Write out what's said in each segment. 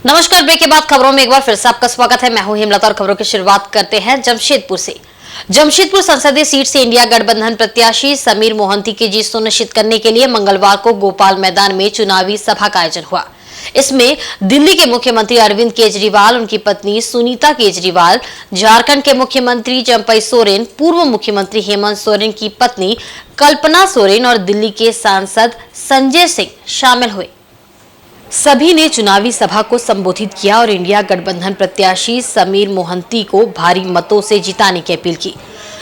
नमस्कार। ब्रेक के बाद खबरों में एक बार फिर से आपका स्वागत है। मैं हूं हेमलता और खबरों की शुरुआत करते हैं जमशेदपुर से। जमशेदपुर संसदीय सीट से इंडिया गठबंधन प्रत्याशी समीर मोहंती की जीत सुनिश्चित करने के लिए मंगलवार को गोपाल मैदान में चुनावी सभा का आयोजन हुआ। इसमें दिल्ली के मुख्यमंत्री अरविंद केजरीवाल, उनकी पत्नी सुनीता केजरीवाल, झारखंड के मुख्यमंत्री चंपई सोरेन, पूर्व मुख्यमंत्री हेमंत सोरेन की पत्नी कल्पना सोरेन और दिल्ली के सांसद संजय सिंह शामिल हुए। सभी ने चुनावी सभा को संबोधित किया और इंडिया गठबंधन प्रत्याशी समीर मोहंती को भारी मतों से जिताने की अपील की।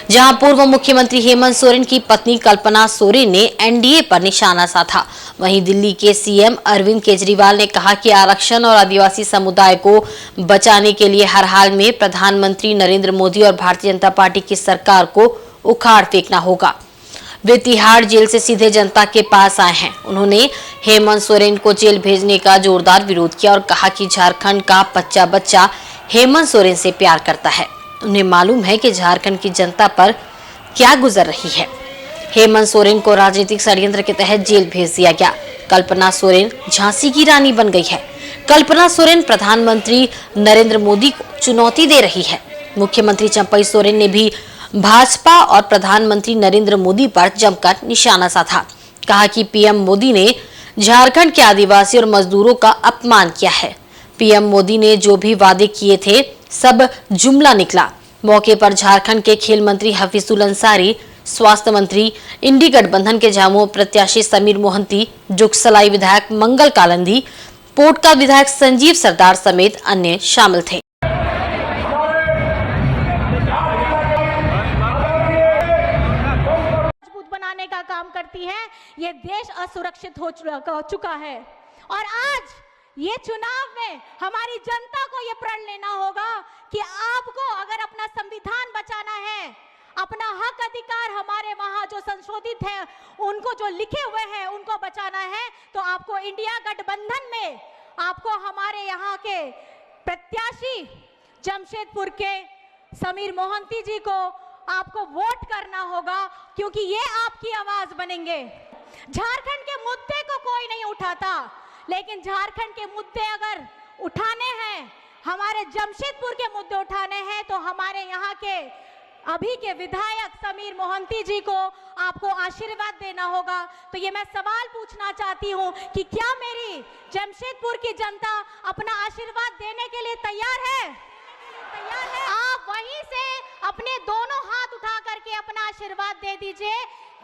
जहां पूर्व मुख्यमंत्री हेमंत सोरेन की पत्नी कल्पना सोरेन ने एनडीए पर निशाना साधा, वहीं दिल्ली के सीएम अरविंद केजरीवाल ने कहा कि आरक्षण और आदिवासी समुदाय को बचाने के लिए हर हाल में प्रधानमंत्री नरेंद्र मोदी और भारतीय जनता पार्टी की सरकार को उखाड़ फेंकना होगा। वे तिहाड़ जेल से सीधे जनता के पास आए हैं। उन्होंने हेमंत सोरेन को जेल भेजने का जोरदार विरोध किया और कहा कि झारखंड का बच्चा बच्चा हेमंत सोरेन से प्यार करता है। उन्हें मालूम है कि झारखंड की जनता पर क्या गुजर रही है। हेमंत सोरेन को राजनीतिक षड्यंत्र के तहत जेल भेज दिया गया। कल्पना सोरेन झांसी की रानी बन गई है। कल्पना सोरेन प्रधानमंत्री नरेंद्र मोदी को चुनौती दे रही है। मुख्यमंत्री चंपई सोरेन ने भी भाजपा और प्रधानमंत्री नरेंद्र मोदी पर जमकर निशाना साधा। कहा कि पीएम मोदी ने झारखंड के आदिवासी और मजदूरों का अपमान किया है। पीएम मोदी ने जो भी वादे किए थे सब जुमला निकला। मौके पर झारखंड के खेल मंत्री हफीजुल अंसारी, स्वास्थ्य मंत्री, इंडी गठबंधन के झामुमो प्रत्याशी समीर मोहंती, जुगसलाई विधायक मंगल कालंदी, पोटका विधायक संजीव सरदार समेत अन्य शामिल थे। का काम करती है। ये देश असुरक्षित हो चुका है और आज ये चुनाव में हमारी जनता को ये प्रण लेना होगा कि आपको अगर अपना संविधान बचाना है, अपना हक अधिकार हमारे वहां जो संशोधित है उनको जो लिखे हुए हैं उनको बचाना है, तो आपको इंडिया गठबंधन में आपको हमारे यहाँ के प्रत्याशी जमशेदपुर के समीर मोहंती जी को आपको वोट करना होगा, क्योंकि ये आपकी आवाज बनेंगे। झारखंड के मुद्दे को कोई नहीं उठाता, लेकिन झारखंड के मुद्दे अगर उठाने हैं, हमारे जमशेदपुर के मुद्दे उठाने हैं, तो हमारे यहाँ के अभी के विधायक समीर मोहंती जी को आपको आशीर्वाद देना होगा। तो ये मैं सवाल पूछना चाहती हूँ कि क्या मेरी जमशेदपुर की जनता अपना आशीर्वाद देने के लिए तैयार है? आप वहीं से अपने दोनों हाथ उठा करके अपना आशीर्वाद दे दीजिए।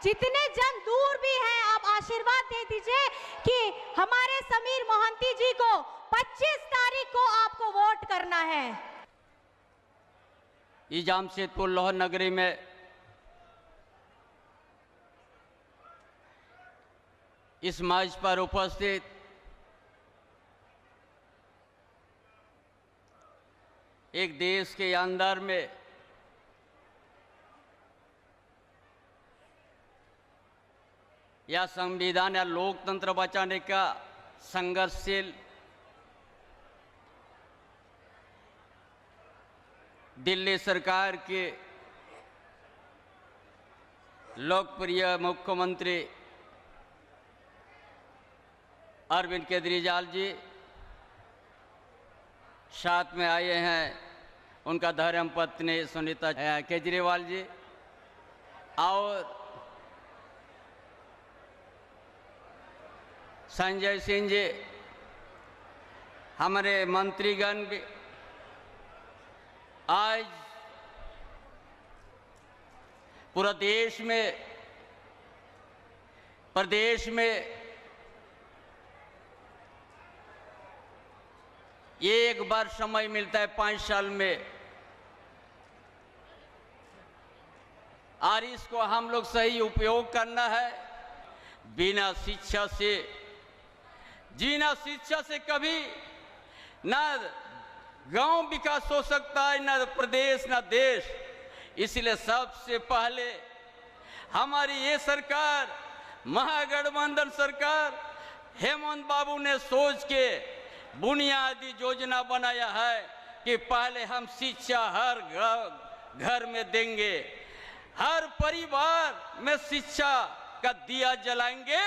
जितने जन दूर भी हैं आप आशीर्वाद दे दीजिए कि हमारे समीर मोहंती जी को 25 तारीख को आपको वोट करना है। जमशेदपुर लोहर नगरी में इस मंच पर उपस्थित एक देश के अंदर में या संविधान या लोकतंत्र बचाने का संघर्षशील दिल्ली सरकार के लोकप्रिय मुख्यमंत्री अरविंद केजरीवाल जी साथ में आए हैं, उनका धर्म पत्नी सुनीता केजरीवाल जी और संजय सिंह जी, हमारे मंत्रीगण भी आज पूरा देश में प्रदेश में एक बार समय मिलता है 5 साल में, और इसको हम लोग सही उपयोग करना है। बिना शिक्षा से जीना, शिक्षा से कभी ना गांव विकास हो सकता है, ना प्रदेश, ना देश। इसलिए सबसे पहले हमारी ये सरकार, महागठबंधन सरकार, हेमंत बाबू ने सोच के बुनियादी योजना बनाया है कि पहले हम शिक्षा हर घर में देंगे, हर परिवार में शिक्षा का दिया जलाएंगे,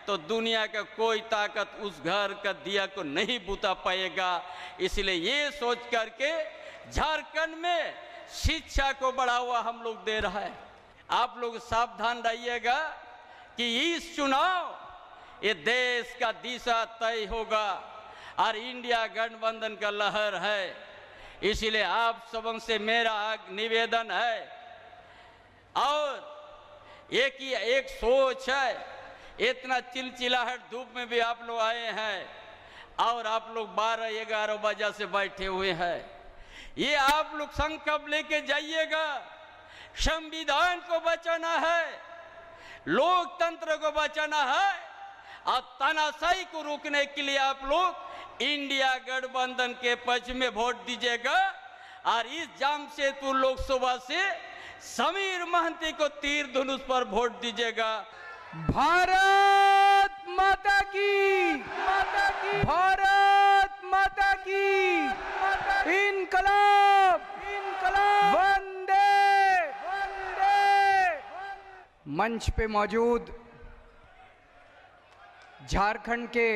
तो दुनिया का कोई ताकत उस घर का दिया को नहीं बुता पाएगा। इसलिए ये सोच करके झारखंड में शिक्षा को बढ़ावा हम लोग दे रहा है। आप लोग सावधान रहिएगा कि इस चुनाव ये देश का दिशा तय होगा और इंडिया गठबंधन का लहर है। इसलिए आप सबों से मेरा निवेदन है और एक सोच है। इतना चिलचिलाहट धूप में भी आप लोग आए हैं और आप लोग 12-11 बजे से बैठे हुए हैं। ये आप लोग संकल्प लेके जाइएगा, संविधान को बचाना है, लोकतंत्र को बचाना है और तानाशाही को रोकने के लिए आप लोग इंडिया गठबंधन के पक्ष में वोट दीजिएगा और इस जमशेदपुर लोकसभा से समीर महंती को तीर धनुष पर वोट दीजिएगा। भारत माता की, भारत माता की, इनकलाब, वंदे, मंच पे मौजूद झारखंड के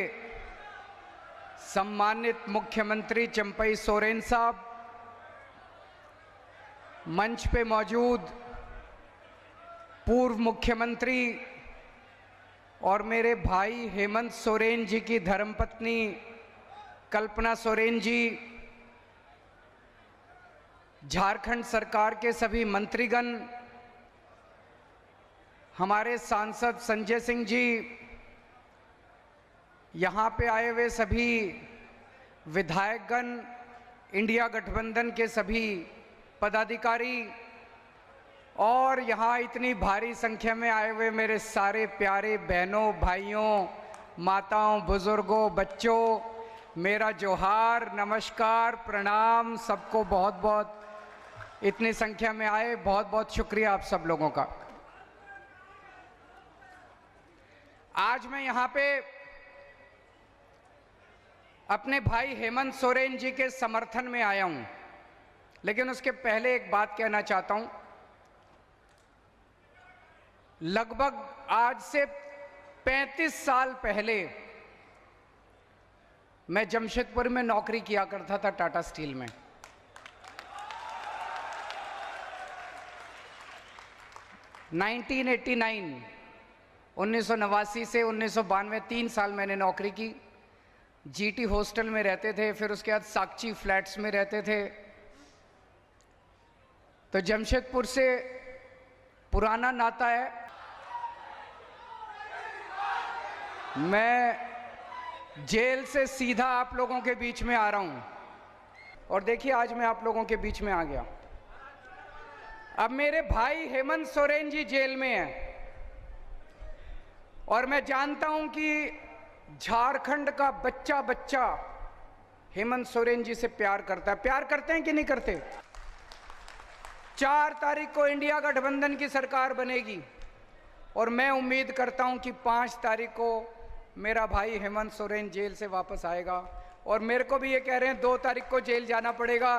सम्मानित मुख्यमंत्री चंपई सोरेन साहब, मंच पे मौजूद पूर्व मुख्यमंत्री और मेरे भाई हेमंत सोरेन जी की धर्मपत्नी कल्पना सोरेन जी, झारखंड सरकार के सभी मंत्रीगण, हमारे सांसद संजय सिंह जी, यहाँ पे आए हुए सभी विधायकगण, इंडिया गठबंधन के सभी पदाधिकारी और यहाँ इतनी भारी संख्या में आए हुए मेरे सारे प्यारे बहनों, भाइयों, माताओं, बुजुर्गों, बच्चों, मेरा जोहार, नमस्कार, प्रणाम। सबको बहुत बहुत इतनी संख्या में आए, बहुत बहुत शुक्रिया आप सब लोगों का। आज मैं यहाँ पे अपने भाई हेमंत सोरेन जी के समर्थन में आया हूँ, लेकिन उसके पहले एक बात कहना चाहता हूँ। लगभग आज से 35 साल पहले मैं जमशेदपुर में नौकरी किया करता था टाटा स्टील में। (1989) 1989 से 1992 3 साल मैंने नौकरी की। जीटी हॉस्टल में रहते थे, फिर उसके बाद साक्षी फ्लैट्स में रहते थे। तो जमशेदपुर से पुराना नाता है। मैं जेल से सीधा आप लोगों के बीच में आ रहा हूं और देखिए आज मैं आप लोगों के बीच में आ गया। अब मेरे भाई हेमंत सोरेन जी जेल में हैं और मैं जानता हूं कि झारखंड का बच्चा बच्चा हेमंत सोरेन जी से प्यार करता है। प्यार करते हैं कि नहीं करते? 4 तारीख को इंडिया गठबंधन की सरकार बनेगी और मैं उम्मीद करता हूं कि 5 तारीख को मेरा भाई हेमंत सोरेन जेल से वापस आएगा। और मेरे को भी ये कह रहे हैं 2 तारीख को जेल जाना पड़ेगा,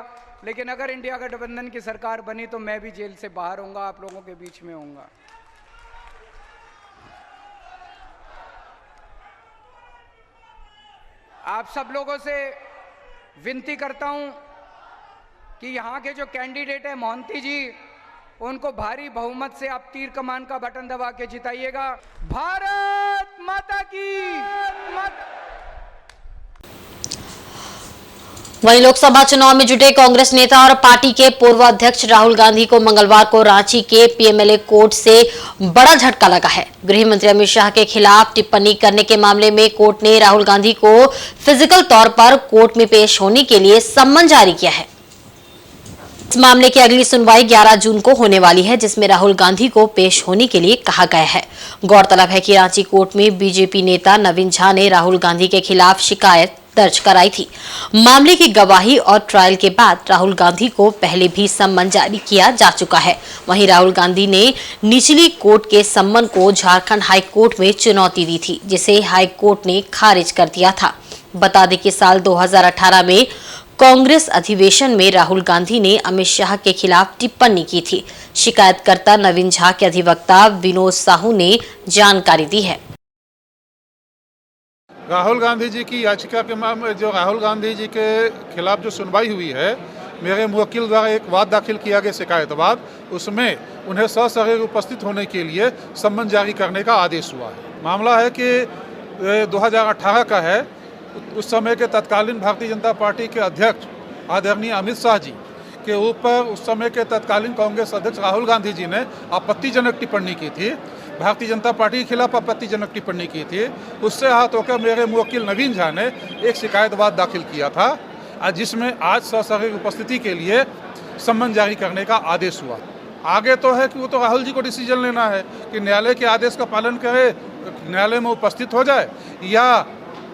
लेकिन अगर इंडिया गठबंधन की सरकार बनी तो मैं भी जेल से बाहर होऊंगा, आप लोगों के बीच में होऊंगा। आप सब लोगों से विनती करता हूं कि यहाँ के जो कैंडिडेट है मोहंती जी, उनको भारी बहुमत से आप तीर कमान का बटन दबा के जिताइएगा। भारत माता की। वहीं लोकसभा चुनाव में जुटे कांग्रेस नेता और पार्टी के पूर्व अध्यक्ष राहुल गांधी को मंगलवार को रांची के पीएमएलए कोर्ट से बड़ा झटका लगा है। गृह मंत्री अमित शाह के खिलाफ टिप्पणी करने के मामले में कोर्ट ने राहुल गांधी को फिजिकल तौर पर कोर्ट में पेश होने के लिए सम्मन जारी किया है। इस मामले की अगली सुनवाई 11 जून को होने वाली है, जिसमें राहुल गांधी को पेश होने के लिए कहा गया है। गौरतलब है कि रांची कोर्ट में बीजेपी नेता नवीन झा ने राहुल गांधी के खिलाफ शिकायत दर्ज कराई थी। मामले की गवाही और ट्रायल के बाद राहुल गांधी को पहले भी सम्मन जारी किया जा चुका है। वहीं राहुल गांधी ने निचली कोर्ट के सम्मन को झारखंड हाई कोर्ट में चुनौती दी थी, जिसे हाई कोर्ट ने खारिज कर दिया था। बता दें कि साल 2018 में कांग्रेस अधिवेशन में राहुल गांधी ने अमित शाह के खिलाफ टिप्पणी की थी। शिकायतकर्ता नवीन झा के अधिवक्ता विनोद साहू ने जानकारी दी है। राहुल गांधी जी की याचिका के मामले जो राहुल गांधी जी के खिलाफ जो सुनवाई हुई है, मेरे मुवक्किल द्वारा एक वाद दाखिल किया गया शिकायतवाद, उसमें उन्हें ससरीर उपस्थित होने के लिए सम्मन जारी करने का आदेश हुआ है। मामला है कि 2018 का है। उस समय के तत्कालीन भारतीय जनता पार्टी के अध्यक्ष आदरणीय अमित शाह जी के ऊपर उस समय के तत्कालीन कांग्रेस अध्यक्ष राहुल गांधी जी ने आपत्तिजनक टिप्पणी की थी, भारतीय जनता पार्टी के खिलाफ आपत्तिजनक टिप्पणी की थी। उससे हाथ होकर मेरे मुवक्किल नवीन झा ने एक शिकायतवाद दाखिल किया था, जिसमें आज ससरीर उपस्थिति के लिए सम्मन जारी करने का आदेश हुआ। आगे तो है कि वो तो राहुल जी को डिसीजन लेना है कि न्यायालय के आदेश का पालन करे, न्यायालय में उपस्थित हो जाए, या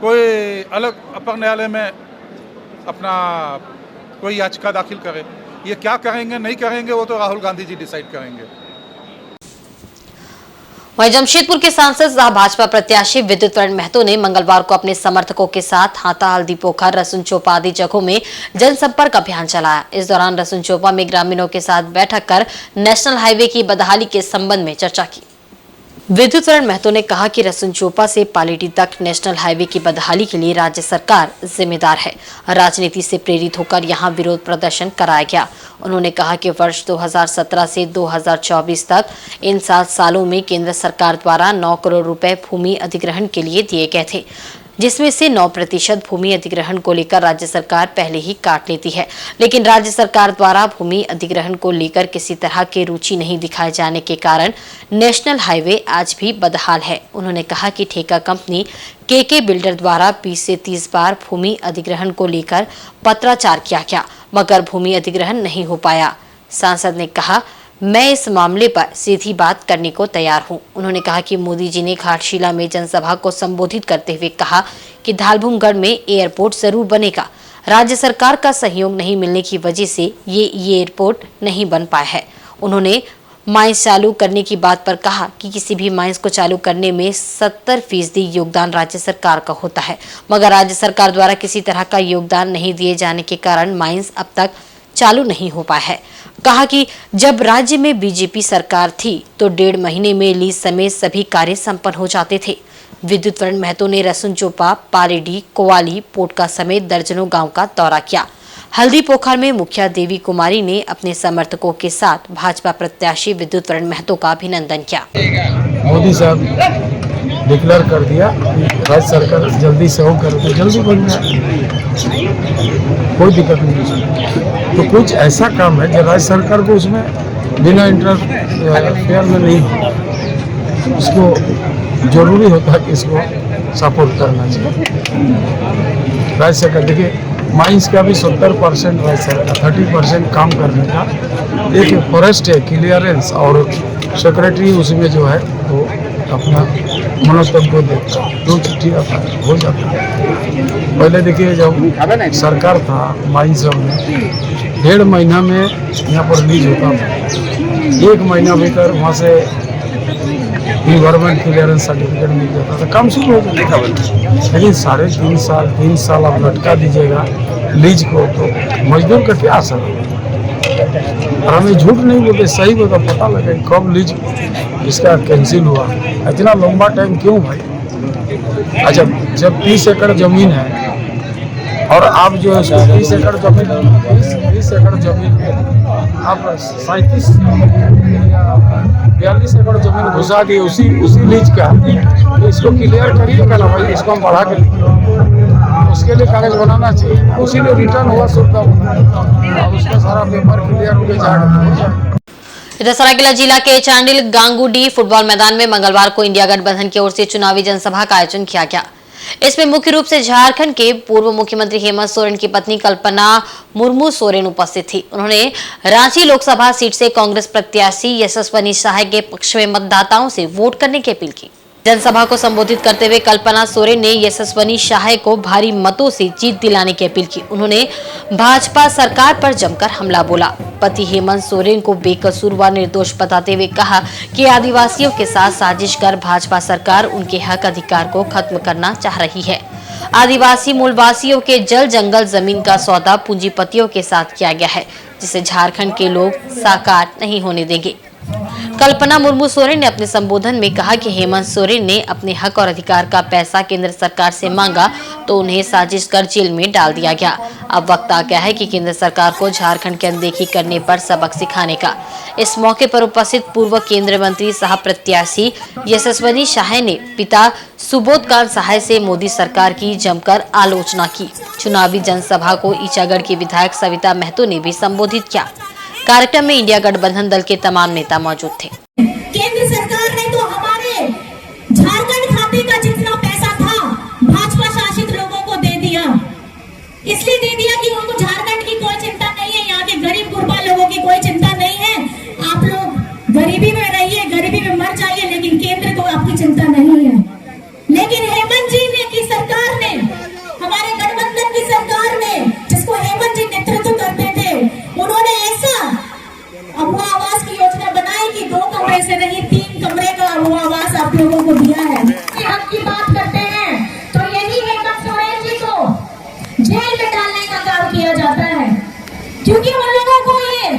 कोई अलग अपर न्यायालय में अपना कोई याचिका दाखिल करे। ये क्या करेंगे नहीं करेंगे वो तो राहुल गांधी जी डिसाइड करेंगे। वहीं जमशेदपुर के सांसद सह भाजपा प्रत्याशी विद्युत वरण महतो ने मंगलवार को अपने समर्थकों के साथ हाता, हल्दी पोखर, रसुन चोपा आदि जगहों में जनसंपर्क अभियान चलाया। इस दौरान रसुन चोपा में ग्रामीणों के साथ बैठक कर नेशनल हाईवे की बदहाली के संबंध में चर्चा की। विद्युत वरण महतो ने कहा कि रसुन चोपा से पालीडी तक नेशनल हाईवे की बदहाली के लिए राज्य सरकार जिम्मेदार है। राजनीति से प्रेरित होकर यहां विरोध प्रदर्शन कराया गया। उन्होंने कहा कि वर्ष 2017 से 2024 तक इन 7 सालों में केंद्र सरकार द्वारा 9 करोड़ रुपए भूमि अधिग्रहण के लिए दिए गए थे, जिसमें से 9% भूमि अधिग्रहण को लेकर राज्य सरकार पहले ही काट लेती है। लेकिन राज्य सरकार द्वारा भूमि अधिग्रहण को लेकर किसी तरह की रुचि नहीं दिखाए जाने के कारण नेशनल हाईवे आज भी बदहाल है। उन्होंने कहा कि ठेका कंपनी केके बिल्डर द्वारा 20 से 30 बार भूमि अधिग्रहण को लेकर पत्राचार किया गया, मगर भूमि अधिग्रहण नहीं हो पाया। सांसद ने कहा, मैं इस मामले पर सीधी बात करने को तैयार हूं। उन्होंने कहा कि मोदी जी ने घाटशिला में जनसभा को संबोधित करते हुए कहा कि धालभूमगढ़ में एयरपोर्ट जरूर बनेगा। राज्य सरकार का सहयोग नहीं मिलने की वजह से ये एयरपोर्ट नहीं बन पाया है। उन्होंने माइंस चालू करने की बात पर कहा कि किसी भी माइंस को चालू करने में 70% योगदान राज्य सरकार का होता है, मगर राज्य सरकार द्वारा किसी तरह का योगदान नहीं दिए जाने के कारण माइंस अब तक चालू नहीं हो पाया है। कहा कि जब राज्य में बीजेपी सरकार थी तो 1.5 महीने में लीज समेत सभी कार्य संपन्न हो जाते थे। विद्युत वरण महतो ने रसुन चोपा, पालीडी, कोवाली, पोटका समेत दर्जनों गांव का दौरा किया। हल्दी पोखर में मुखिया देवी कुमारी ने अपने समर्थकों के साथ भाजपा प्रत्याशी विद्युत वरण महतो का अभिनंदन किया। मोदी साहब डिक्लेयर कर दिया, राज्य सरकार जल्दी से हो कर जल्दी बन जाए, कोई दिक्कत नहीं। तो कुछ ऐसा काम है जो राज्य सरकार को उसमें बिना इंटरफेयर में नहीं हो, इसको जरूरी होता है कि इसको सपोर्ट करना चाहिए राज्य सरकार। देखिए माइंस का भी 70% राज्य सरकार, 30% काम करने का एक फॉरेस्ट है क्लियरेंस, और सेक्रेटरी उसमें जो है वो अपना मनोतत्व देता है, 2 चिट्ठी आता है, हो जाता है। पहले देखिए जब सरकार था माइंस में 1.5 महीना में यहाँ पर लीज होता था, 1 महीना भीतर वहाँ से इन्वायरमेंट क्लियरेंस सर्टिफिकेट मिल जाता था, काम शुरू हो जाता। लेकिन 3.5 साल आप लटका दीजिएगा लीज को, तो मजदूर का क्या असर है। और हमें झूठ नहीं बोलते, सही बोलते, पता लगे कब लीज इसका कैंसिल हुआ, इतना लंबा टाइम क्यों भाई। अच्छा, जब 30 एकड़ जमीन है और आप जो है 30 एकड़ जमीन, 20 एकड़ जमीन आप 37 या 42 एकड़ जमीन घुसा दिए उसी लीज का, तो इसको क्लियर करिएगा ना भाई, इसको हम बढ़ा के उसके लिए कागज बनाना चाहिए, उसी लिए रिटर्न हुआ सुविधा और उसका सारा पेपर क्लियर हो जाएगा। इधर सरायकेला जिला के चांडिल गांगुडी फुटबॉल मैदान में मंगलवार को इंडिया गठबंधन की ओर से चुनावी जनसभा का आयोजन किया गया। इसमें मुख्य रूप से झारखंड के पूर्व मुख्यमंत्री हेमंत सोरेन की पत्नी कल्पना मुर्मू सोरेन उपस्थित थी। उन्होंने रांची लोकसभा सीट से कांग्रेस प्रत्याशी यशस्वनी शाह के पक्ष में मतदाताओं से वोट करने की अपील की। जनसभा को संबोधित करते हुए कल्पना सोरेन ने यशस्वनी शाह को भारी मतों से जीत दिलाने की अपील की। उन्होंने भाजपा सरकार पर जमकर हमला बोला। पति हेमंत सोरेन को बेकसूर व निर्दोष बताते हुए कहा कि आदिवासियों के साथ साजिश कर भाजपा सरकार उनके हक अधिकार को खत्म करना चाह रही है। आदिवासी मूलवासियों के जल जंगल जमीन का सौदा पूंजीपतियों के साथ किया गया है, जिसे झारखंड के लोग साकार नहीं होने देंगे। कल्पना मुर्मू सोरेन ने अपने संबोधन में कहा कि हेमंत सोरेन ने अपने हक और अधिकार का पैसा केंद्र सरकार से मांगा तो उन्हें साजिश कर जेल में डाल दिया गया। अब वक्त आ गया है कि केंद्र सरकार को झारखंड की अनदेखी करने पर सबक सिखाने का। इस मौके पर उपस्थित पूर्व केंद्रीय मंत्री सह प्रत्याशी यशस्वनी सहाय ने पिता सुबोधकांत सहाय से मोदी सरकार की जमकर आलोचना की। चुनावी जनसभा को ईचागढ़ की विधायक सविता महतो ने भी संबोधित किया। कार्यक्रम में इंडिया गठबंधन दल के तमाम नेता मौजूद थे। केंद्र सरकार ने तो हमारे झारखंड खाते का जितना पैसा था भाजपा शासित लोगों को दे दिया। इसलिए दे दिया कि उनको झारखंड की कोई चिंता नहीं है, यहाँ के गरीब गुरबा लोगों की कोई चिंता नहीं है। आप लोग गरीबी में रहिए, गरीबी में मर जाइए, लेकिन केंद्र को आपकी चिंता नहीं है। लेकिन हेमंत जी ने की सरकार ने, हमारे गठबंधन की सरकार ने, जिसको हेमंत जी नेतृत्व करते थे, उन्होंने ऐसा अबुआ आवास की योजना बनाई कि 2 कमरे से नहीं 3 कमरे का अबुआ आवास आप लोगों को दिया है। हक की बात करते हैं तो यही हेमंत सोरेन जी को जेल में डालने का काम किया जाता है, क्योंकि उन लोगों को ये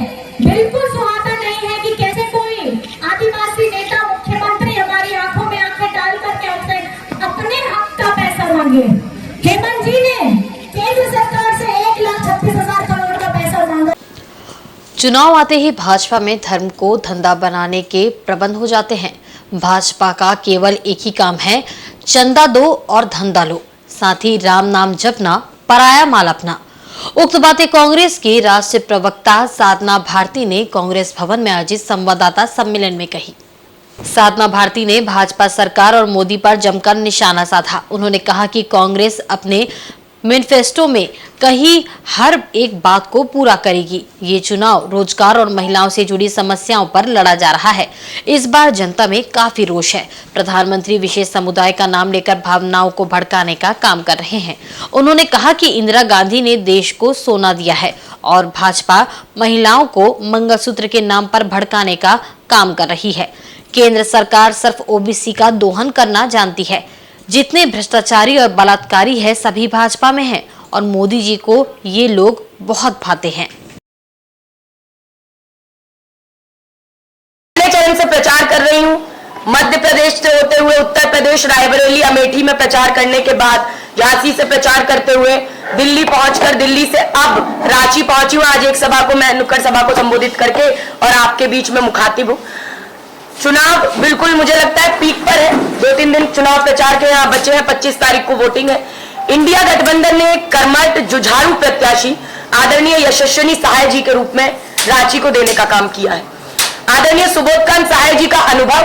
बिल्कुल सुहाता नहीं है कि कैसे कोई आदिवासी नेता मुख्यमंत्री हमारी आंखों में आंखें डाल करके हमसे अपने हक का पैसा मांगे। हेमंत जी ने केंद्र सरकार से 1,36,000 करोड़ का पैसा मांगा। चुनाव आते ही भाजपा में धर्म को धंधा बनाने के प्रबंध हो जाते हैं। भाजपा का केवल एक ही काम है, चंदा दो और धंधा लो, साथ ही राम नाम जपना, पराया माल अपना। उक्त बातें कांग्रेस की राष्ट्रीय प्रवक्ता साधना भारती ने कांग्रेस भवन में आयोजित संवाददाता सम्मेलन में कही। साधना भारती ने भाजपा सरकार और मोदी पर जमकर निशाना साधा। उन्होंने कहा कि कांग्रेस अपने मैनिफेस्टो में कहीं हर एक बात को पूरा करेगी। ये चुनाव रोजगार और महिलाओं से जुड़ी समस्याओं पर लड़ा जा रहा है। इस बार जनता में काफी रोष है। प्रधानमंत्री विशेष समुदाय का नाम लेकर भावनाओं को भड़काने का काम कर रहे हैं। उन्होंने कहा कि इंदिरा गांधी ने देश को सोना दिया है और भाजपा महिलाओं को मंगलसूत्र के नाम पर भड़काने का काम कर रही है। केंद्र सरकार सिर्फ ओबीसी का दोहन करना जानती है। जितने भ्रष्टाचारी और बलात्कारी है सभी भाजपा में हैं और मोदी जी को ये लोग बहुत भाते हैं। पहले चरण से प्रचार कर रही हूँ। मध्य प्रदेश से होते हुए उत्तर प्रदेश, रायबरेली, अमेठी में प्रचार करने के बाद झांसी से प्रचार करते हुए दिल्ली पहुंचकर दिल्ली से अब रांची पहुंची हूँ। आज एक सभा को मैं नुक्कड़ सभा को संबोधित करके और आपके बीच में मुखातिब हूँ। चुनाव बिल्कुल मुझे लगता है पीक पर है। 2-3 दिन चुनाव प्रचार के यहाँ बचे हैं। 25 तारीख को वोटिंग है। इंडिया गठबंधन ने कर्मठ जुझारू प्रत्याशी आदरणीय यशस्वनी सहाय जी के रूप में रांची को देने का काम किया है। आदरणीय सुबोधकांत सहाय जी का अनुभव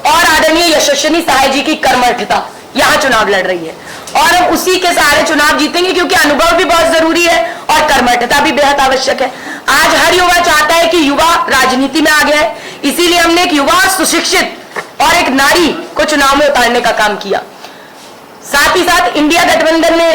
और आदरणीय यशस्वनी सहाय जी की कर्मठता यहाँ चुनाव लड़ रही है और हम उसी के सहारे चुनाव जीतेंगे, क्योंकि अनुभव भी बहुत जरूरी है और कर्मठता भी बेहद आवश्यक है। आज हर युवा चाहता है कि युवा राजनीति में आ गया है, इसीलिए हमने एक युवा, सुशिक्षित और एक नारी को चुनाव में उतारने का काम किया। साथ ही साथ इंडिया गठबंधन ने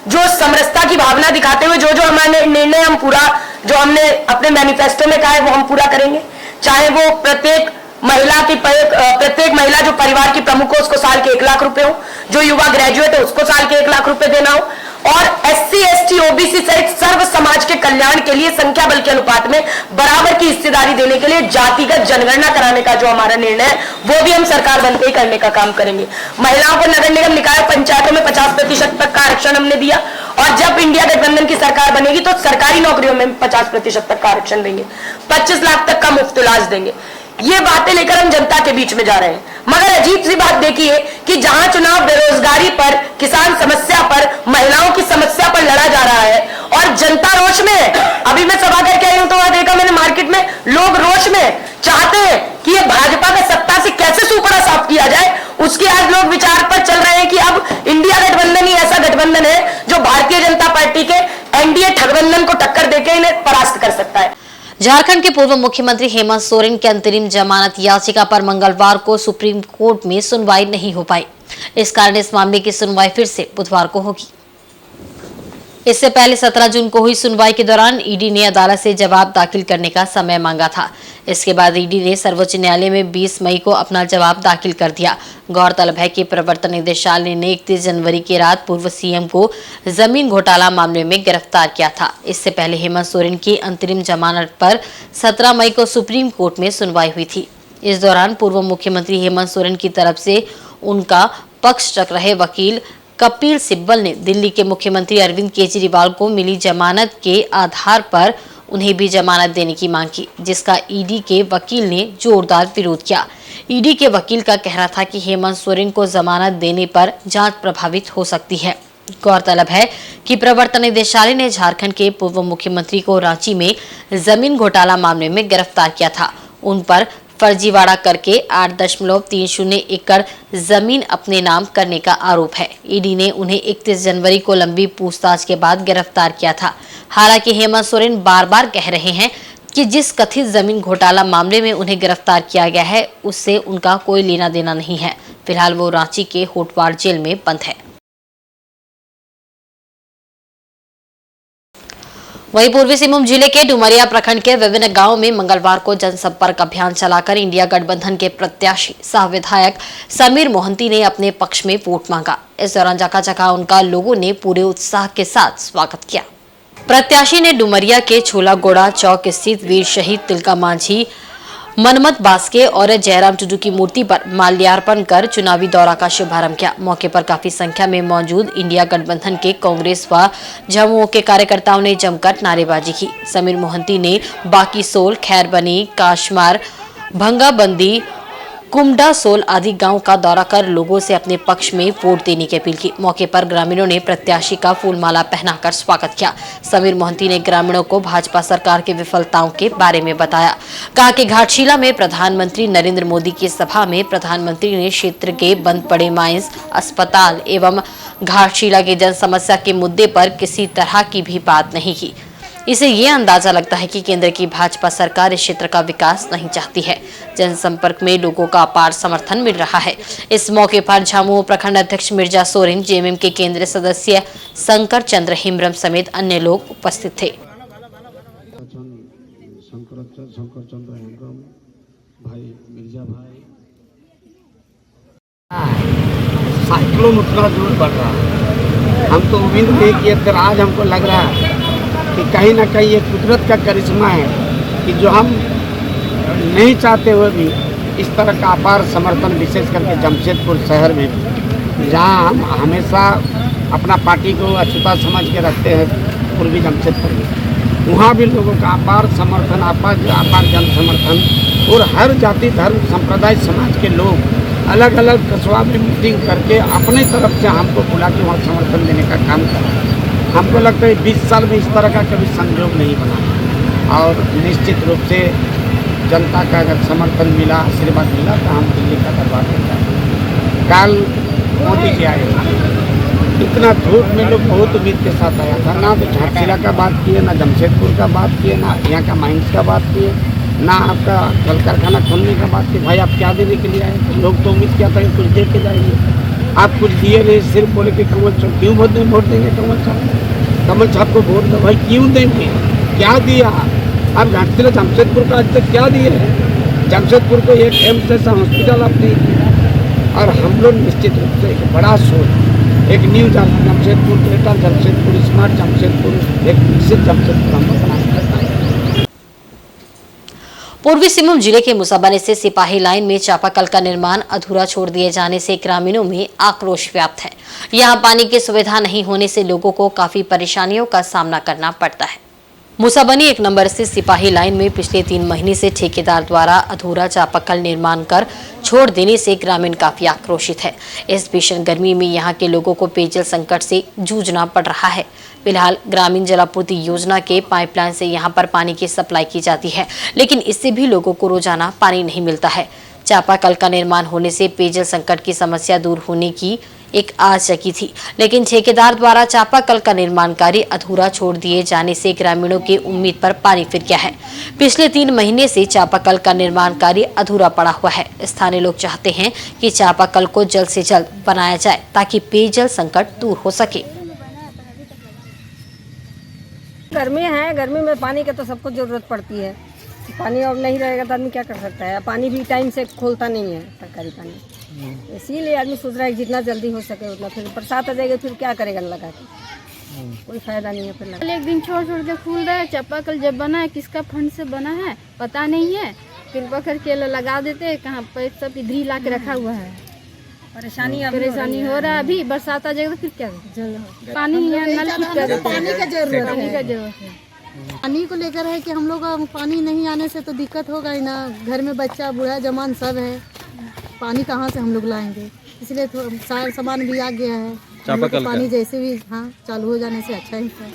जो समरसता की भावना दिखाते हुए जो हमारे निर्णय हम पूरा, जो हमने अपने मैनिफेस्टो में कहा है वो हम पूरा करेंगे। चाहे वो प्रत्येक महिला जो परिवार की प्रमुख हो उसको साल के 1 लाख रुपए हो, जो युवा ग्रेजुएट है उसको साल के 1 लाख रुपए देना हो, और SC, ST, OBC सहित सर्व समाज के कल्याण के लिए संख्या बल के अनुपात में बराबर की हिस्सेदारी देने के लिए जातिगत जनगणना कराने का जो हमारा निर्णय है वो भी हम सरकार बनते ही करने का काम करेंगे। महिलाओं को नगर निगम, निकाय, पंचायतों में 50% तक का आरक्षण हमने दिया और जब इंडिया गठबंधन की सरकार बनेगी तो सरकारी नौकरियों में 50% तक का आरक्षण देंगे, 25 लाख तक का मुफ्त इलाज देंगे। ये बातें लेकर हम जनता के बीच में जा रहे हैं। मगर अजीब सी बात देखिए कि जहां चुनाव बेरोजगारी पर, किसान समस्या पर, महिलाओं की समस्या पर लड़ा जा रहा है और जनता रोष में है। अभी मैं सभा करके आई हूं तो वहां देखा मैंने मार्केट में लोग रोष में चाहते हैं कि ये भाजपा का सत्ता से कैसे सुपड़ा साफ किया जाए, उसके आज लोग विचार पर चल रहे हैं कि अब इंडिया गठबंधन ही ऐसा गठबंधन है जो भारतीय जनता पार्टी के एनडीए ठगबंधन को टक्कर देकर इन्हें परास्त कर सकता है। झारखंड के पूर्व मुख्यमंत्री हेमंत सोरेन की अंतरिम जमानत याचिका पर मंगलवार को सुप्रीम कोर्ट में सुनवाई नहीं हो पाई। इस कारण इस मामले की सुनवाई फिर से बुधवार को होगी। इससे पहले 17 जून को हुई सुनवाई के दौरान ईडी ने अदालत से जवाब दाखिल करने का समय मांगा था। इसके बाद ईडी ने सर्वोच्च न्यायालय में 20 मई को अपना जवाब दाखिल कर दिया। गौरतलब है कि प्रवर्तन निदेशालय ने 31 जनवरी की रात पूर्व सीएम को जमीन घोटाला मामले में गिरफ्तार किया था। इससे पहले हेमंत सोरेन की अंतरिम जमानत पर 17 मई को सुप्रीम कोर्ट में सुनवाई हुई थी। इस दौरान पूर्व मुख्यमंत्री हेमंत सोरेन की तरफ से उनका पक्ष रख रहे वकील कपिल सिब्बल ने दिल्ली के मुख्यमंत्री अरविंद केजरीवाल को मिली जमानत के आधार पर उन्हें भी जमानत देने की मांग की, जिसका ईडी के वकील ने जोरदार विरोध किया। ईडी के वकील का कहना था कि हेमंत सोरेन को जमानत देने पर जांच प्रभावित हो सकती है। गौरतलब है कि प्रवर्तन निदेशालय ने झारखंड के पूर्व मुख्यमंत्री को रांची में जमीन घोटाला मामले में गिरफ्तार किया था। उन पर फर्जीवाड़ा करके 8.30 एकड़ जमीन अपने नाम करने का आरोप है। ईडी ने उन्हें 31 जनवरी को लंबी पूछताछ के बाद गिरफ्तार किया था। हालांकि हेमंत सोरेन बार बार कह रहे हैं कि जिस कथित जमीन घोटाला मामले में उन्हें गिरफ्तार किया गया है उससे उनका कोई लेना देना नहीं है। फिलहाल वो रांची के होटवार जेल में बंद है। वहीं पूर्वी सिंहभूम जिले के डुमरिया प्रखंड के विभिन्न गांवों में मंगलवार को जनसंपर्क अभियान चलाकर इंडिया गठबंधन के प्रत्याशी सह विधायक समीर मोहंती ने अपने पक्ष में वोट मांगा। इस दौरान जगह जगह उनका लोगों ने पूरे उत्साह के साथ स्वागत किया। प्रत्याशी ने डुमरिया के छोलागोड़ा चौक स्थित वीर शहीद तिलका मांझी, मनमत बास्के और जयराम टुडू की मूर्ति पर माल्यार्पण कर चुनावी दौरा का शुभारंभ किया। मौके पर काफी संख्या में मौजूद इंडिया गठबंधन के कांग्रेस व झामुमो के कार्यकर्ताओं ने जमकर नारेबाजी की। समीर मोहंती ने बाकीसोल, खैरबनी, काशमार, भंगाबंदी, कुमडासोल आदि गांव का दौरा कर लोगों से अपने पक्ष में वोट देने की अपील की। मौके पर ग्रामीणों ने प्रत्याशी का फूलमाला पहनाकर स्वागत किया। समीर मोहंती ने ग्रामीणों को भाजपा सरकार की विफलताओं के बारे में बताया। कहा कि घाटशिला में प्रधानमंत्री नरेंद्र मोदी की सभा में प्रधानमंत्री ने क्षेत्र के बंद पड़े माइंस, अस्पताल एवं घाटशिला की जन समस्या के मुद्दे पर किसी तरह की भी बात नहीं की। इसे ये अंदाजा लगता है कि केंद्र की भाजपा सरकार इस क्षेत्र का विकास नहीं चाहती है। जनसंपर्क में लोगों का अपार समर्थन मिल रहा है। इस मौके पर झामुमो प्रखंड अध्यक्ष मिर्जा सोरेन, जेएमएम के केंद्रीय सदस्य शंकर चंद्र हिमरम समेत अन्य लोग उपस्थित थे। शंकर चंद्र हिमरम भाई, मिर्जा भाई, साइक्लोन उतना जोर बढ़ रहा है। हम तो उम्मीद नहीं किए थे, आज हमको लग रहा है कि कहीं ना कहीं ये कुदरत का करिश्मा है कि जो हम नहीं चाहते हुए भी इस तरह का अपार समर्थन, विशेष करके जमशेदपुर शहर में, जहाँ हम हमेशा अपना पार्टी को अछूता समझ के रखते हैं, पूर्वी जमशेदपुर में, वहाँ भी लोगों का अपार समर्थन, अपार जन समर्थन, और हर जाति धर्म संप्रदाय समाज के लोग अलग अलग कस्बा में मीटिंग करके अपने तरफ से हमको बुला के वहाँ समर्थन देने का काम कर रहे हैं। हमको लगता है 20 साल में इस तरह का कभी संयोग नहीं बना, और निश्चित रूप से जनता का अगर समर्थन मिला, आशीर्वाद मिला, तो हम दिल्ली का दरबार करते हैं। कल मोदी जी आए, इतना धूप में लोग बहुत उम्मीद के साथ आया था। ना तो झारखंड का बात किए, ना जमशेदपुर का बात किए, ना यहाँ का माइंस का बात किए, ना आपका कल कारखाना खोलने का बात की। भाई आप क्या देने के लिए आए? तो लोग तो उम्मीद किया था कि कुछ दे के जाएंगे, आप कुछ दिए नहीं, सिर्फ बोले कि कमल साहब क्यों वोट देंगे? कमल साहब को वोट दो। भाई क्यों देंगे? क्या दिया? आप घाटशिला जमशेदपुर का आज तक क्या दिए? जमशेदपुर को एक एम्स जैसा हॉस्पिटल आप नहीं दिए। और हम लोग निश्चित रूप से एक बड़ा सोच, एक न्यू जमशेदपुर, बेटा जमशेदपुर, स्मार्ट जमशेदपुर, एक विकसित जमशेदपुर हम बनाना चाहते हैं। पूर्वी सिंहभूम जिले के मुसाबनी से सिपाही लाइन में चापाकल का निर्माण अधूरा छोड़ दिए जाने से ग्रामीणों में आक्रोश व्याप्त है। यहां पानी की सुविधा नहीं होने से लोगों को काफी परेशानियों का सामना करना पड़ता है। मुसाबनी 1 नंबर से सिपाही लाइन में पिछले 3 महीने से ठेकेदार द्वारा अधूरा चापाकल निर्माण कर छोड़ देने से ग्रामीण काफी आक्रोशित है। इस भीषण गर्मी में यहां के लोगों को पेयजल संकट से जूझना पड़ रहा है। फिलहाल ग्रामीण जलापूर्ति योजना के पाइपलाइन से यहां पर पानी की सप्लाई की जाती है, लेकिन इससे भी लोगों को रोजाना पानी नहीं मिलता है। चापाकल का निर्माण होने से पेयजल संकट की समस्या दूर होने की एक आस जगी थी, लेकिन ठेकेदार द्वारा चापाकल का निर्माण कार्य अधूरा छोड़ दिए जाने से ग्रामीणों की उम्मीद पर पानी फिर गया है। पिछले 3 महीने से चापाकल का निर्माण कार्य अधूरा पड़ा हुआ है। स्थानीय लोग चाहते हैं कि चापाकल को जल्द से जल्द बनाया जाए ताकि पेयजल संकट दूर हो सके। गर्मी है, गर्मी में पानी की तो सबको जरूरत पड़ती है। पानी अब नहीं रहेगा तो आदमी क्या कर सकता है? पानी भी टाइम से खोलता नहीं है सरकारी पानी, इसीलिए आदमी सोच रहा है जितना जल्दी हो सके उतना। फिर बरसात आ जाएगी, फिर क्या करेगा लगा के? कोई फायदा नहीं है। फिर एक दिन छोड़ छोड़ के खुल रहा है। चापाकल जब बना है, किसका फंड से बना है पता नहीं है, कृपा करके लगा देते हैं, कहाँ पे सब इधर ही ला के रखा हुआ है। परेशानी हो रहा है। अभी बरसात आ जाएगा तो फिर क्या पानी नल पानी का जरूरत है। पानी को लेकर है कि हम लोग पानी नहीं आने से तो दिक्कत होगा ही ना, घर में बच्चा बूढ़ा जवान सब है, पानी कहाँ से हम लोग लाएंगे, इसलिए सारा सामान भी आ गया है। हम लोग को पानी जैसे भी चालू हो जाने से अच्छा ही था।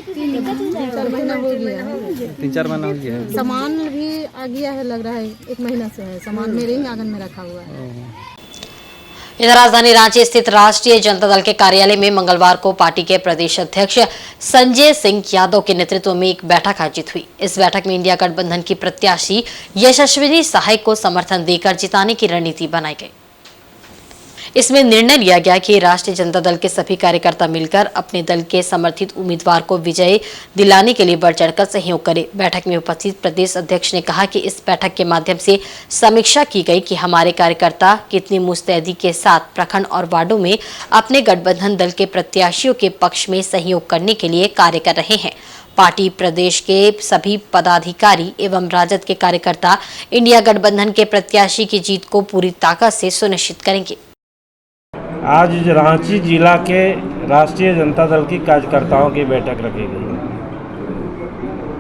3-4 महीना हो गया, 3-4 महीना हो गया है। सामान भी आ गया है, लग रहा है 1 महीना से है, सामान मेरे ही आंगन में रखा हुआ है। इधर राजधानी रांची स्थित राष्ट्रीय जनता दल के कार्यालय में मंगलवार को पार्टी के प्रदेश अध्यक्ष संजय सिंह यादव के नेतृत्व में एक बैठक आयोजित हुई। इस बैठक में इंडिया गठबंधन की प्रत्याशी यशस्विनी सहाय को समर्थन देकर जिताने की रणनीति बनाई गई। इसमें निर्णय लिया गया कि राष्ट्रीय जनता दल के सभी कार्यकर्ता मिलकर अपने दल के समर्थित उम्मीदवार को विजय दिलाने के लिए बढ़ चढ़कर सहयोग करें। बैठक में उपस्थित प्रदेश अध्यक्ष ने कहा कि इस बैठक के माध्यम से समीक्षा की गई कि हमारे कार्यकर्ता कितनी मुस्तैदी के साथ प्रखंड और वार्डों में अपने गठबंधन दल के प्रत्याशियों के पक्ष में सहयोग करने के लिए कार्य कर रहे हैं। पार्टी प्रदेश के सभी पदाधिकारी एवं राजद के कार्यकर्ता इंडिया गठबंधन के प्रत्याशी की जीत को पूरी ताकत से सुनिश्चित करेंगे। आज रांची जिला के राष्ट्रीय जनता दल की कार्यकर्ताओं की बैठक रखी गई।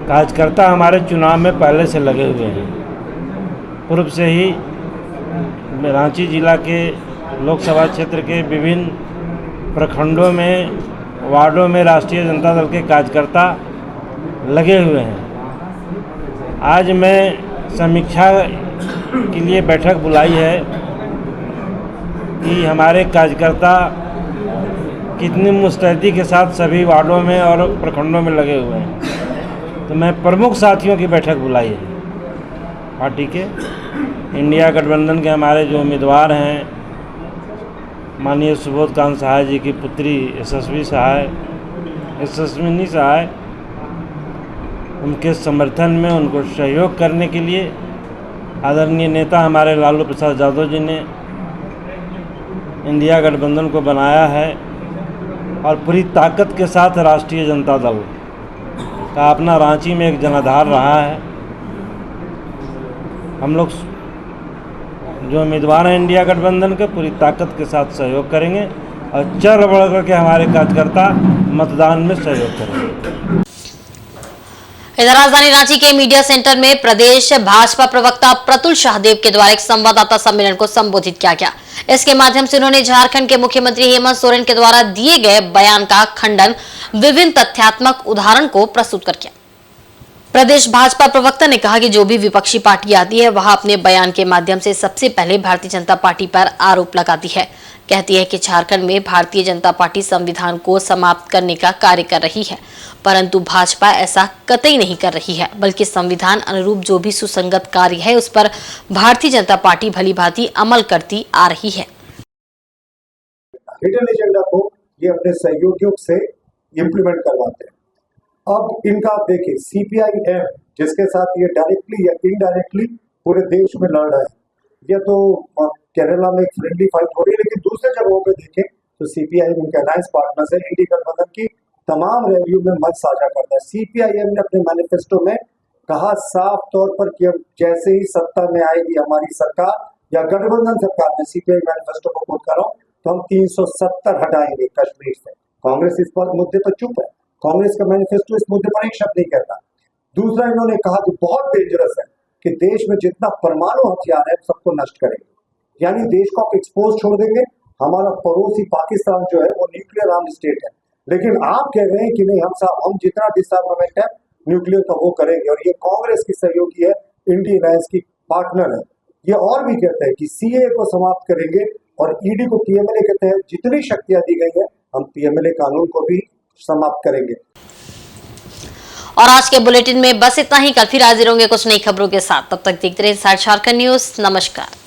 कार्यकर्ता हमारे चुनाव में पहले से लगे हुए हैं। पूर्व से ही रांची जिला के लोकसभा क्षेत्र के विभिन्न प्रखंडों में वार्डों में राष्ट्रीय जनता दल के कार्यकर्ता लगे हुए हैं। आज मैं समीक्षा के लिए बैठक बुलाई है कि हमारे कार्यकर्ता कितनी मुस्तैदी के साथ सभी वार्डों में और प्रखंडों में लगे हुए हैं। तो मैं प्रमुख साथियों की बैठक बुलाई है पार्टी के। इंडिया गठबंधन के हमारे जो उम्मीदवार हैं, माननीय सुबोध कांत सहाय जी की पुत्री यशस्विनी सहाय, उनके समर्थन में उनको सहयोग करने के लिए आदरणीय नेता हमारे लालू प्रसाद यादव जी ने इंडिया गठबंधन को बनाया है और पूरी ताकत के साथ राष्ट्रीय जनता दल का अपना रांची में एक जनाधार रहा है। हम लोग जो उम्मीदवार हैं इंडिया गठबंधन के पूरी ताकत के साथ सहयोग करेंगे और चढ़ बढ़ करके हमारे कार्यकर्ता मतदान में सहयोग करेंगे। इधर राजधानी रांची के मीडिया सेंटर में प्रदेश भाजपा प्रवक्ता प्रतुल शाहदेव के द्वारा एक संवाददाता सम्मेलन को संबोधित किया गया। इसके माध्यम से उन्होंने झारखंड के मुख्यमंत्री हेमंत सोरेन के द्वारा दिए गए बयान का खंडन विभिन्न तथ्यात्मक उदाहरण को प्रस्तुत कर किया। प्रदेश भाजपा प्रवक्ता ने कहा कि जो भी विपक्षी पार्टी आती है वह अपने बयान के माध्यम से सबसे पहले भारतीय जनता पार्टी पर आरोप लगाती है। कहती है कि झारखंड में भारतीय जनता पार्टी संविधान को समाप्त करने का कार्य कर रही है, परंतु भाजपा ऐसा कतई नहीं कर रही है, बल्कि संविधान अनुरूप जो भी सुसंगत कार्य है उस पर भारतीय जनता पार्टी भली भांति अमल करती आ रही है। हिडन एजेंडा को ये अपने सहयोगियों से इम्प्लीमेंट करवाते हैं। अब इनका आप देखिए, CPI-M जिसके साथ ये डायरेक्टली या इनडायरेक्टली पूरे देश में लड़ रहे हैं, ये तो केरला में एक फ्रेंडली फाइट हो रही है, लेकिन दूसरे जगहों पे देखें तो CPI-M उनके अलायंस पार्टनर्स है, इंडिया गठबंधन की तमाम रैलियों में मत साझा करता है। CPI-M ने अपने मैनिफेस्टो में कहा साफ तौर पर कि अब जैसे ही सत्ता में आएगी हमारी सरकार या गठबंधन सरकार में, CPI मैनिफेस्टो को कोट कर रहा हूँ, तो हम 370 हटाएंगे कश्मीर से। कांग्रेस इस पर मुद्दे पर चुप है, कांग्रेस का मैनिफेस्टो इस मुद्दे पर एक शब्द नहीं कहता। दूसरा, इन्होंने कहा कि बहुत डेंजरस है कि देश में जितना परमाणु हथियार है सबको नष्ट करेंगे, यानी देश को आप एक्सपोज छोड़ देंगे। हमारा पड़ोसी पाकिस्तान जो है वो न्यूक्लियर आर्म स्टेट है, लेकिन आप कह रहे हैं कि नहीं हम जितना डिसआर्मामेंट है न्यूक्लियर का वो करेंगे, और ये कांग्रेस की सहयोगी है, इंडियन अलायंस की पार्टनर है। ये और भी कहते हैं कि CAA को समाप्त करेंगे और ED को PMLA के तहत जितनी शक्तियां दी गई है हम PMLA कानून को भी समाप्त करेंगे। और आज के बुलेटिन में बस इतना ही। कल फिर हाजिर होंगे कुछ नई खबरों के साथ। तब तक देखते रहिए इंसाइड झारखंड न्यूज। नमस्कार।